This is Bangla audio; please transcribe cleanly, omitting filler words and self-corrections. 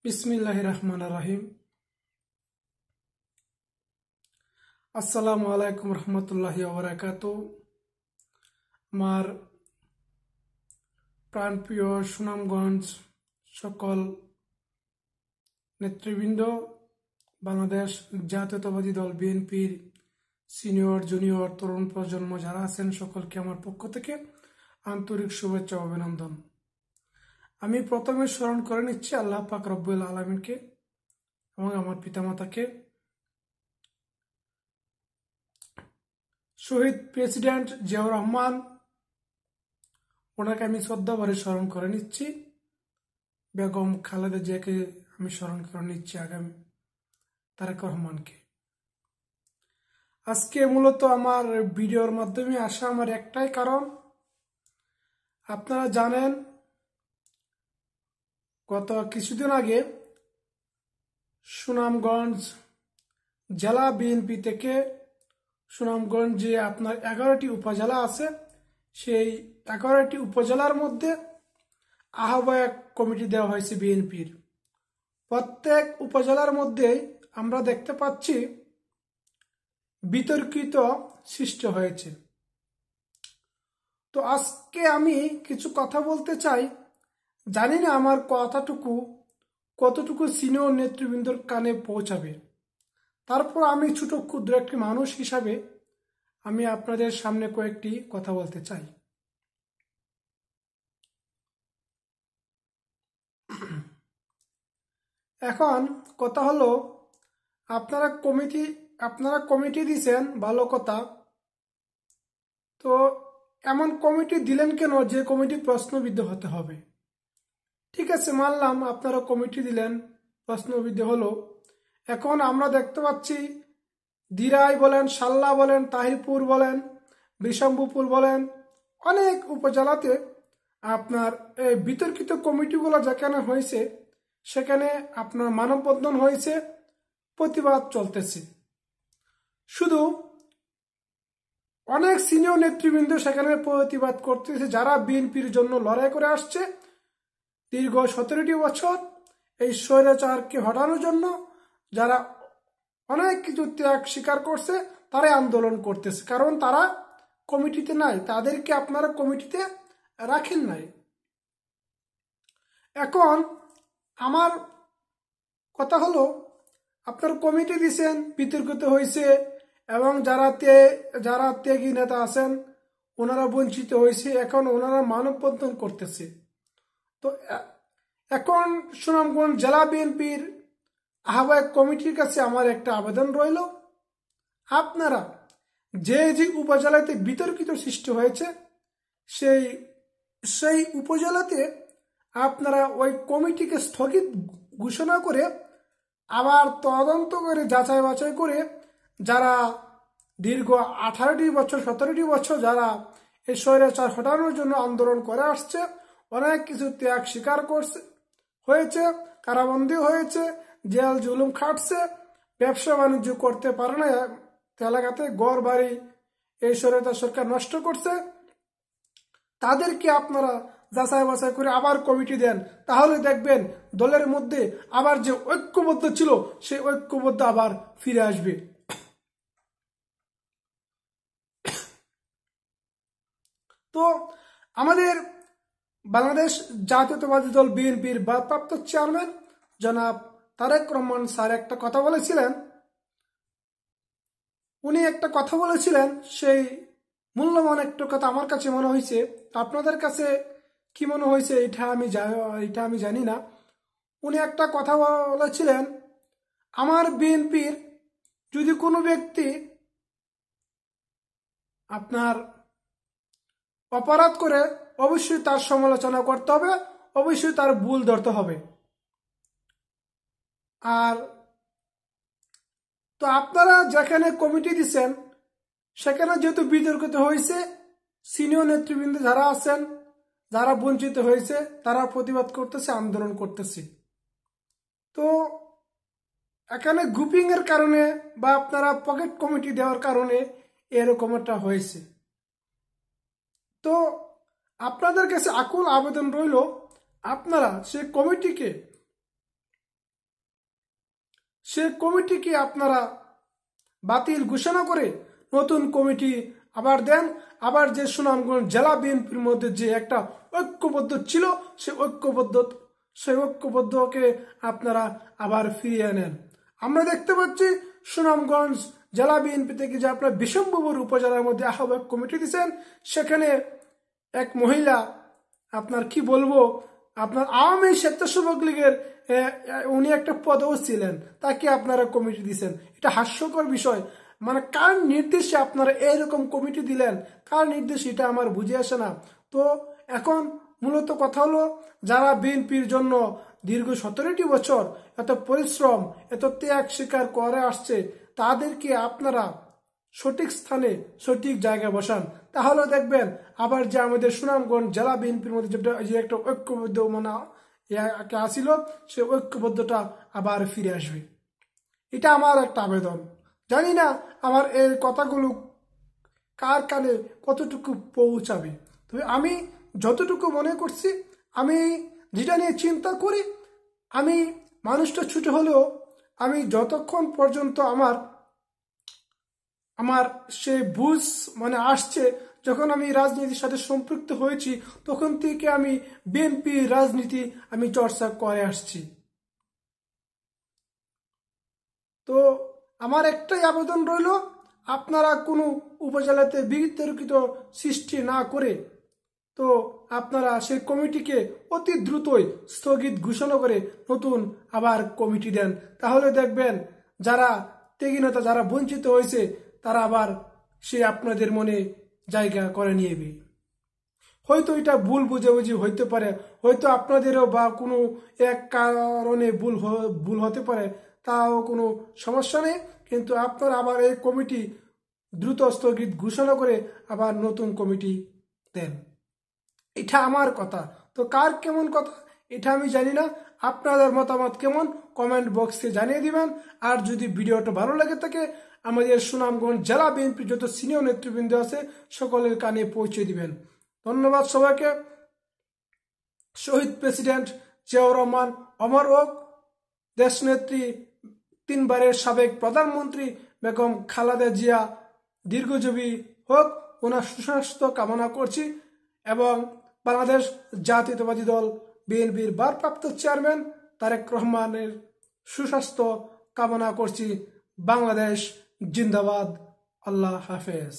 बिस्मिल्लाहिर्रहमानिर्रहीम। अस्सलामु आलैकुम रहमतुल्लाहि व बाराकातुहू। আমার প্রাণপ্রিয় সুনামগঞ্জ সকল নেতৃবৃন্দ, বাংলাদেশ জাতীয়তাবাদী দল বিএনপির সিনিয়র জুনিয়র তরুণ প্রজন্ম যারা আছেন সকলকে আমার পক্ষ থেকে আন্তরিক শুভেচ্ছা ও অভিনন্দন। আমি প্রথমে স্মরণ করে নিচ্ছি আল্লাহ পাক রব্বুল আলামিনকে এবং আমার পিতামাতাকে। শহীদ প্রেসিডেন্ট জিয়াউর রহমান, ওনাকে আমি শ্রদ্ধা ভরে স্মরণ করে নিচ্ছি। বেগম খালেদা জিয়াকে আমি স্মরণ করে নিচ্ছি, আগামী তারেক রহমানকে। আজকে মূলত আমার ভিডিওর মাধ্যমে আসা আমার একটাই কারণ, আপনারা জানেন গত কিছুদিন আগে সুনামগঞ্জ জেলা বিএনপি থেকে সুনামগঞ্জে আপনার 11টি উপজেলা আছে, সেই 11টি উপজেলার মধ্যে আহ্বায়ক কমিটি দেওয়া হয়েছে বিএনপির। প্রত্যেক উপজেলার মধ্যেই আমরা দেখতে পাচ্ছি বিতর্কিত সৃষ্টি হয়েছে। তো আজকে আমি কিছু কথা বলতে চাই, জানি না আমার কথাটুকু কতটুকু সিনিয়র নেতৃবৃন্দর কানে পৌঁছাবে। তারপর আমি ছোট ক্ষুদ্র একটি মানুষ হিসাবে আমি আপনাদের সামনে কয়েকটি কথা বলতে চাই। এখন কথা হলো, আপনারা কমিটি দিয়েছেন, ভালো কথা। তো এমন কমিটি দিলেন কেন যে কমিটি প্রশ্নবিদ্ধ হতে হবে? ঠিক আছে, মানলাম আপনারা কমিটি দিলেন, প্রশ্নবিদ্ধ হলো। এখন আমরা দেখতে পাচ্ছি দিরাই বলেন, সাল্লা বলেন, তাহিরপুর বলেন, বিশম্ভুপুর বলেন, অনেক উপজেলাতে আপনার এই বিতর্কিত কমিটিগুলো যেখানে হয়েছে সেখানে আপনার মানববন্ধন হয়েছে, প্রতিবাদ চলতেছে। শুধু অনেক সিনিয়র নেতৃবৃন্দ সেখানে প্রতিবাদ করতেছে, যারা বিএনপির জন্য লড়াই করে আসছে দীর্ঘ 17টি বছর, এই স্বৈরাচারকে হটানোর জন্য যারা অনেক কিছু ত্যাগ স্বীকার করছে তারাই আন্দোলন করতেছে। কারণ তারা কমিটিতে নাই, তাদেরকে আপনারা কমিটিতে রাখেন নাই। এখন আমার কথা হলো, আপনার কমিটি দিয়েছেন, বিতর্কিত হয়েছে, এবং যারা ত্যাগী নেতা আছেন ওনারা বঞ্চিত হয়েছে, এখন ওনারা মানববন্ধন করতেছে। তো এখন সুনামগঞ্জ জেলা বিএনপির আহ্বায়ক কমিটির কাছে আমার একটা আবেদন রইল, আপনারা যে উপজেলাতে বিতর্কিত সৃষ্টি হয়েছে সেই উপজেলাতে আপনারা ওই কমিটিকে স্থগিত ঘোষণা করে আবার তদন্ত করে যাচাই বাছাই করে যারা দীর্ঘ 18টি বছর 17টি বছর যারা এই স্বৈরাচার হটানোর জন্য আন্দোলন করে আসছে, অনেক কিছু ত্যাগ স্বীকার হয়েছে, কারাবন্দী হয়েছে, জেল জুলুম খাটছে, ব্যবসা বাণিজ্য করতে পারে না, এলাকাতে ঘর বাড়ি এই স্বৈরাচার সরকার নষ্ট করছে, তাদেরকে আপনারা যাচাই বাছাই করে আবার কমিটি দেন। তাহলে দেখবেন দলের মধ্যে আবার যে ঐক্যবদ্ধ ছিল সেই ঐক্যবদ্ধ আবার ফিরে আসবে। তো আমাদের বাংলাদেশ জাতীয়তাবাদী দল বিএনপির ভারপ্রাপ্ত চেয়ারম্যান জনাব তারেক রহমান স্যার একটা কথা বলেছিলেন। উনি একটা কথা বলেছিলেন, সেই মূল্যবান একটা কথা আমার কাছে মনে হয়েছে, আপনাদের কাছে কি মনে হয়েছে এটা আমি জানি না। উনি একটা কথা বলেছিলেন, আমার বিএনপির যদি কোনো ব্যক্তি আপনার অপরাধ করে অবশ্যই তার সমালোচনা করতে হবে, অবশ্যই তার ভুল ধরতে হবে। আর তো আপনারা যেখানে কমিটি দিচ্ছেন সেখানে যেহেতু বিতর্কিত হয়েছে, সিনিয়র নেতৃবৃন্দ যারা আছেন, যারা বঞ্চিত হয়েছে তারা প্রতিবাদ করতেছে, আন্দোলন করতেছে। তো এখানে গ্রুপিং এর কারণে বা আপনারা পকেট কমিটি দেওয়ার কারণে এরকম একটা হয়েছে। তো আপনাদের কাছে আকুল আবেদন রইল, আপনারা সেই কমিটিকে সে কমিটিকে আপনারা বাতিল ঘোষণা করে নতুন কমিটি আবার দেন। আবার যে সুনামগঞ্জ জেলা বিএনপির মধ্যে যে একটা ঐক্যবদ্ধ ছিল সেই ঐক্যবদ্ধকে আপনারা আবার ফিরিয়ে আনেন। আমরা দেখতে পাচ্ছি সুনামগঞ্জ জেলা বিএনপি থেকে যে আপনার বিশম্বপুর উপজেলার মধ্যে আহ্বায়ক কমিটি দিয়েছেন, সেখানে এক মহিলা আপনার কি বলবো আপনার আওয়ামী স্বেচ্ছাসেবক লীগের উনি একটা পদেও ছিলেন, তাকে আপনারা কমিটি দিয়েছেন। এটা হাস্যকর বিষয়। মানে কার নির্দেশে আপনারা এইরকম কমিটি দিলেন, কার নির্দেশ এটা আমার বুঝে আসে না। তো এখন মূলত কথা হলো, যারা বিএনপির জন্য দীর্ঘ 17টি বছর এত পরিশ্রম এত ত্যাগ স্বীকার করে আসছে, তাদেরকে আপনারা সঠিক স্থানে সঠিক জায়গায় বসান। তাহলে দেখবেন আবার যে আমাদের সুনামগঞ্জ জেলা বিএনপির মধ্যে যে একটা ঐক্যবদ্ধ মানে আসিল, সে ঐক্যবদ্ধটা আবার ফিরে আসবে। এটা আমার একটা আবেদন। জানি না আমার এই কথাগুলো কার কানে কতটুকু পৌঁছাবে, তবে আমি যতটুকু মনে করছি, আমি যেটা নিয়ে চিন্তা করি, আমি মানুষটা ছুটে হলেও আমি যতক্ষণ পর্যন্ত আমার সে বুঝ মানে আসছে, যখন আমি রাজনীতির সাথে সম্পৃক্ত হয়েছি, তখন থেকে আমি বিএনপি রাজনীতি আমি চর্চা করে আসছি। তো আমার একটাই আবেদন রইল, আপনারা কোনো উপজেলাতে বিতর্কিত সৃষ্টি না করে তো আপনারা সেই কমিটিকে অতি দ্রুতই স্থগিত ঘোষণা করে নতুন আবার কমিটি দেন। তাহলে দেখবেন যারা ত্যাগীনতা, যারা বঞ্চিত হয়েছে, তারা আবার সে আপনাদের মনে জায়গা করে নিয়েবে। হয়তো এটা ভুল বুঝাবুঝি হইতে পারে, হয়তো আপনাদেরও বা কোনো এক কারণে ভুল হতে পারে, তাও কোনো সমস্যা নেই। কিন্তু আপনারা আবার এই কমিটি দ্রুত স্থগিত ঘোষণা করে আবার নতুন কমিটি দেন। এটা আমার কথা। তো কার কেমন কথা এটা আমি জানি না। আপনাদের মতামত কেমন কমেন্ট বক্সে জানিয়ে দিবেন। আর যদি ভিডিওটা ভালো লাগে থাকে, আমাদের সুনামগঞ্জ জেলা বিএনপির যত সিনিয়র নেতৃবৃন্দ আছে সকলের কানে পৌঁছে দিবেন। ধন্যবাদ সবাইকে। শহীদ প্রেসিডেন্ট জিয়াউর রহমান অমর হোক। দেশনেত্রী 3 বারের সাবেক প্রধানমন্ত্রী বেগম খালেদা জিয়া দীর্ঘজীবী হোক, ওনার সুস্বাস্থ্য কামনা করছি। এবং বাংলাদেশ জাতীয়তাবাদী দল বিএনপির ভারপ্রাপ্ত চেয়ারম্যান তারেক রহমানের সুস্বাস্থ্য কামনা করছি। বাংলাদেশ জিন্দাবাদ। আল্লাহ হাফেজ।